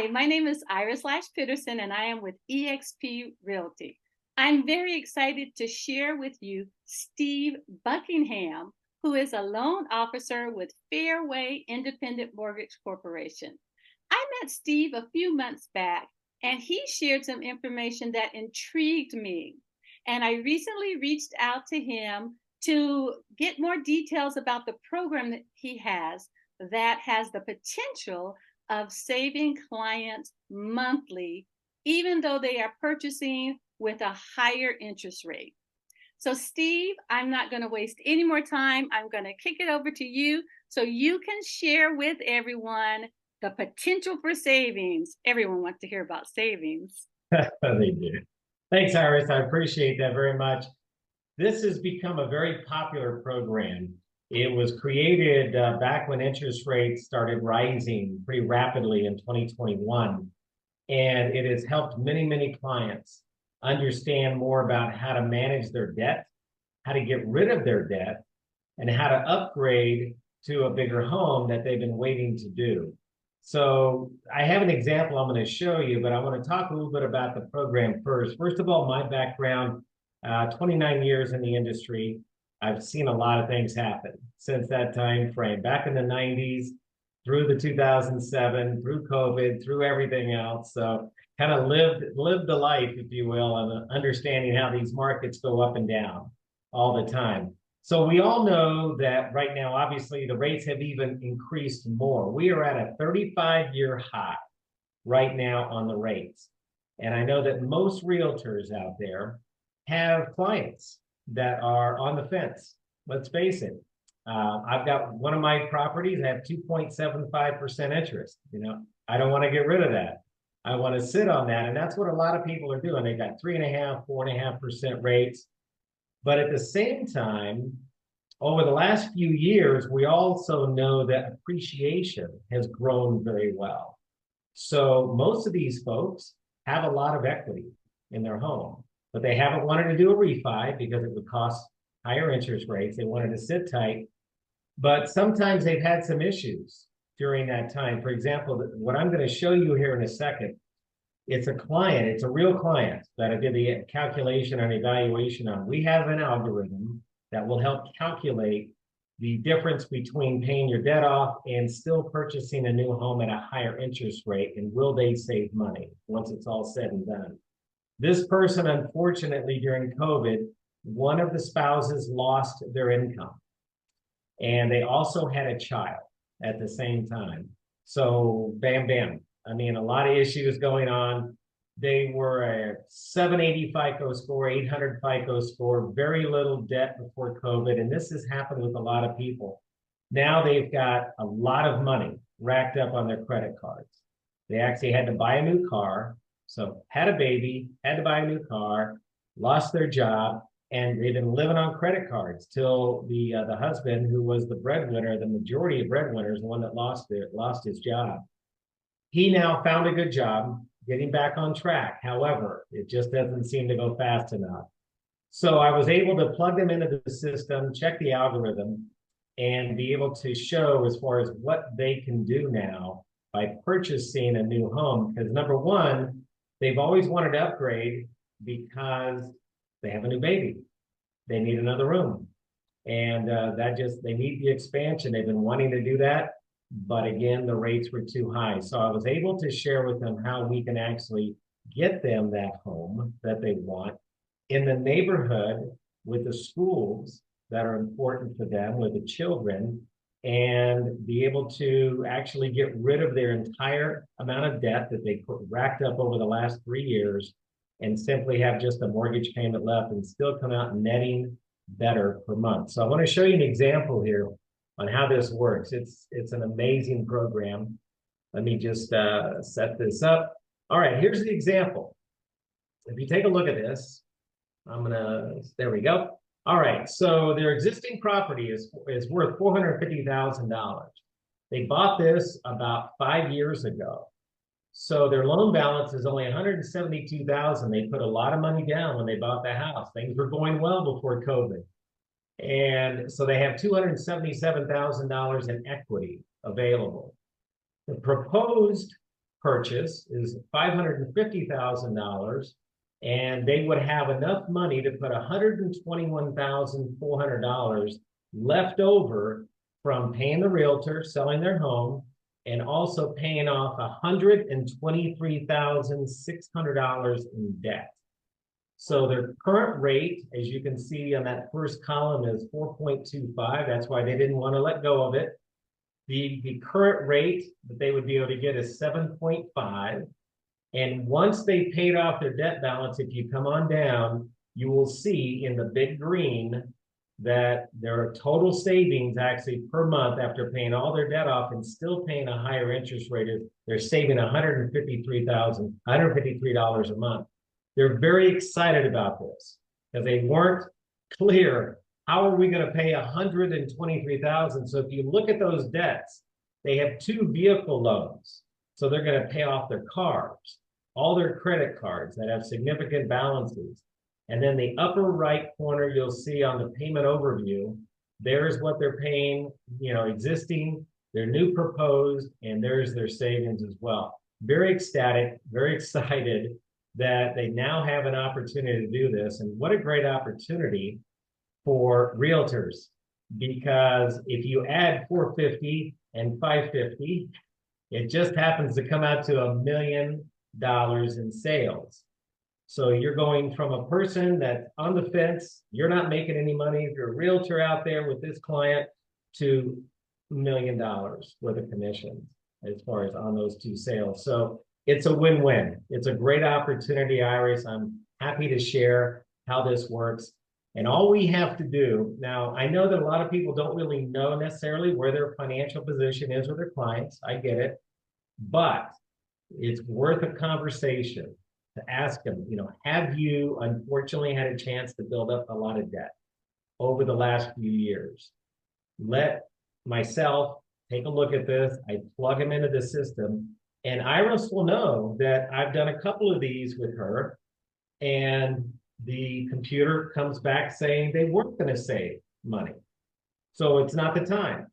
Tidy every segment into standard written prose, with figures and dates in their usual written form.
Hi, my name is Iris Lash Peterson, and I am with eXp Realty. I'm very excited to share with you Steve Buckingham, who is a loan officer with Fairway Independent Mortgage Corporation. I met Steve a few months back, and he shared some information that intrigued me. And I recently reached out to him to get more details about the program that has the potential of saving clients monthly, even though they are purchasing with a higher interest rate. So, Steve, I'm not going to waste any more time. I'm going to kick it over to you so you can share with everyone the potential for savings. Everyone wants to hear about savings. They do. Thanks, Iris. I appreciate that very much. This has become a very popular program. It was created back when interest rates started rising pretty rapidly in 2021. And it has helped many, many clients understand more about how to manage their debt, how to get rid of their debt, and how to upgrade to a bigger home that they've been waiting to do. So I have an example I'm going to show you, but I want to talk a little bit about the program first. First of all, my background, 29 years in the industry. I've seen a lot of things happen since that time frame. Back in the 90s, through the 2007, through COVID, through everything else. So kind of lived the life, if you will, and understanding how these markets go up and down all the time. So we all know that right now, obviously, the rates have even increased more. We are at a 35-year high right now on the rates. And I know that most realtors out there have clients that are on the fence. Let's face it. I've got one of my properties, I have 2.75% interest. I don't want to get rid of that. I want to sit on that. And that's what a lot of people are doing. They got 3.5%, 4.5% rates. But at the same time, over the last few years, we also know that appreciation has grown very well. So most of these folks have a lot of equity in their home, but they haven't wanted to do a refi because it would cost higher interest rates. They wanted to sit tight, but sometimes they've had some issues during that time. For example, what I'm going to show you here in a second, it's a real client that I did the calculation and evaluation on. We have an algorithm that will help calculate the difference between paying your debt off and still purchasing a new home at a higher interest rate, and will they save money once it's all said and done. This person, unfortunately, during COVID, one of the spouses lost their income, and they also had a child at the same time. So bam, bam. I mean, a lot of issues going on. They were a 780 FICO score, 800 FICO score, very little debt before COVID. And this has happened with a lot of people. Now they've got a lot of money racked up on their credit cards. They actually had to buy a new car. So had a baby, had to buy a new car, lost their job, and they've been living on credit cards till the husband, who was the breadwinner, the majority of breadwinners, the one that lost his job. He now found a good job, getting back on track. However, it just doesn't seem to go fast enough. So I was able to plug them into the system, check the algorithm, and be able to show as far as what they can do now by purchasing a new home. Because number one, they've always wanted to upgrade because they have a new baby. They need another room. And they need the expansion. They've been wanting to do that. But again, the rates were too high. So I was able to share with them how we can actually get them that home that they want in the neighborhood with the schools that are important for them, with the children, and be able to actually get rid of their entire amount of debt that they racked up over the last 3 years and simply have just a mortgage payment left and still come out netting better per month. So I want to show you an example here on how this works. It's an amazing program. Let me just set this up. All right, here's the example. If you take a look at this, there we go. All right, so their existing property is worth $450,000. They bought this about 5 years ago. So their loan balance is only $172,000. They put a lot of money down when they bought the house. Things were going well before COVID. And so they have $277,000 in equity available. The proposed purchase is $550,000, and they would have enough money to put $121,400 left over from paying the realtor, selling their home, and also paying off $123,600 in debt. So their current rate, as you can see on that first column, is 4.25. That's why they didn't want to let go of it. The current rate that they would be able to get is 7.5. And once they paid off their debt balance, if you come on down, you will see in the big green that their total savings actually per month after paying all their debt off and still paying a higher interest rate, they're saving $153 a month. They're very excited about this because they weren't clear. How are we going to pay $123,000? So if you look at those debts, they have 2 vehicle loans. So they're going to pay off their cars, all their credit cards that have significant balances. And then the upper right corner, you'll see on the payment overview, there's what they're paying, existing, their new proposed, and there's their savings as well. Very ecstatic, very excited that they now have an opportunity to do this. And what a great opportunity for realtors, because if you add 450 and 550, it just happens to come out to $1 million in sales. So you're going from a person that's on the fence, you're not making any money, if you're a realtor out there with this client, to $1 million worth of commissions as far as on those 2 sales. So it's a win-win. It's a great opportunity, Iris. I'm happy to share how this works. And all we have to do, now I know that a lot of people don't really know necessarily where their financial position is with their clients. I get it. But it's worth a conversation to ask them, have you unfortunately had a chance to build up a lot of debt over the last few years? Let myself take a look at this. I plug them into the system, and Iris will know that I've done a couple of these with her, and the computer comes back saying they weren't going to save money. So it's not the time.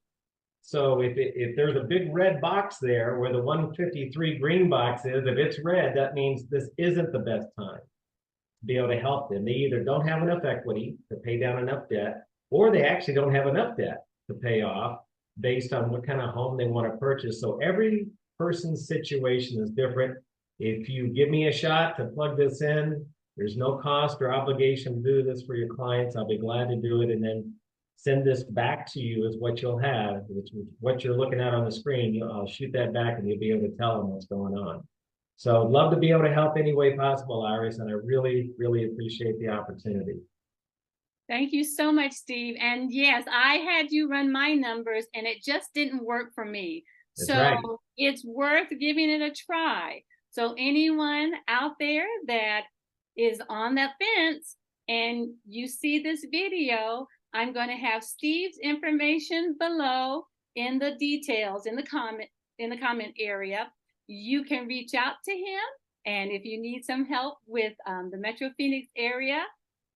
So if there's a big red box there where the 153 green box is, if it's red, that means this isn't the best time to be able to help them. They either don't have enough equity to pay down enough debt, or they actually don't have enough debt to pay off based on what kind of home they want to purchase. So every person's situation is different. If you give me a shot to plug this in, there's no cost or obligation to do this for your clients. I'll be glad to do it, and then send this back to you is what you'll have, which is what you're looking at on the screen. I'll shoot that back and you'll be able to tell them what's going on. So I'd love to be able to help any way possible, Iris, and I really, really appreciate the opportunity. Thank you so much, Steve. And yes, I had you run my numbers and it just didn't work for me. That's right. It's worth giving it a try. So anyone out there that is on that fence and you see this video, I'm going to have Steve's information below in the details in the comment area. You can reach out to him, and if you need some help with the Metro Phoenix area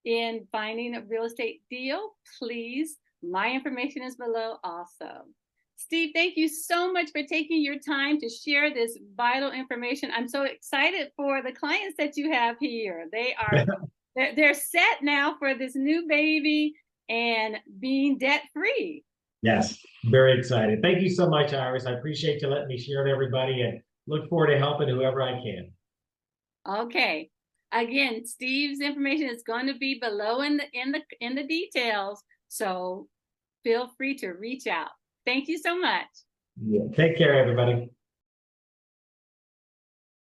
in finding a real estate deal, please, my information is below also. Steve, thank you so much for taking your time to share this vital information. I'm so excited for the clients that you have here. They are they're set now for this new baby and being debt-free. Yes, very excited. Thank you so much, Iris. I appreciate you letting me share with everybody, and look forward to helping whoever I can. Okay. Again, Steve's information is going to be below in the details, so feel free to reach out. Thank you so much. Yeah. Take care, everybody.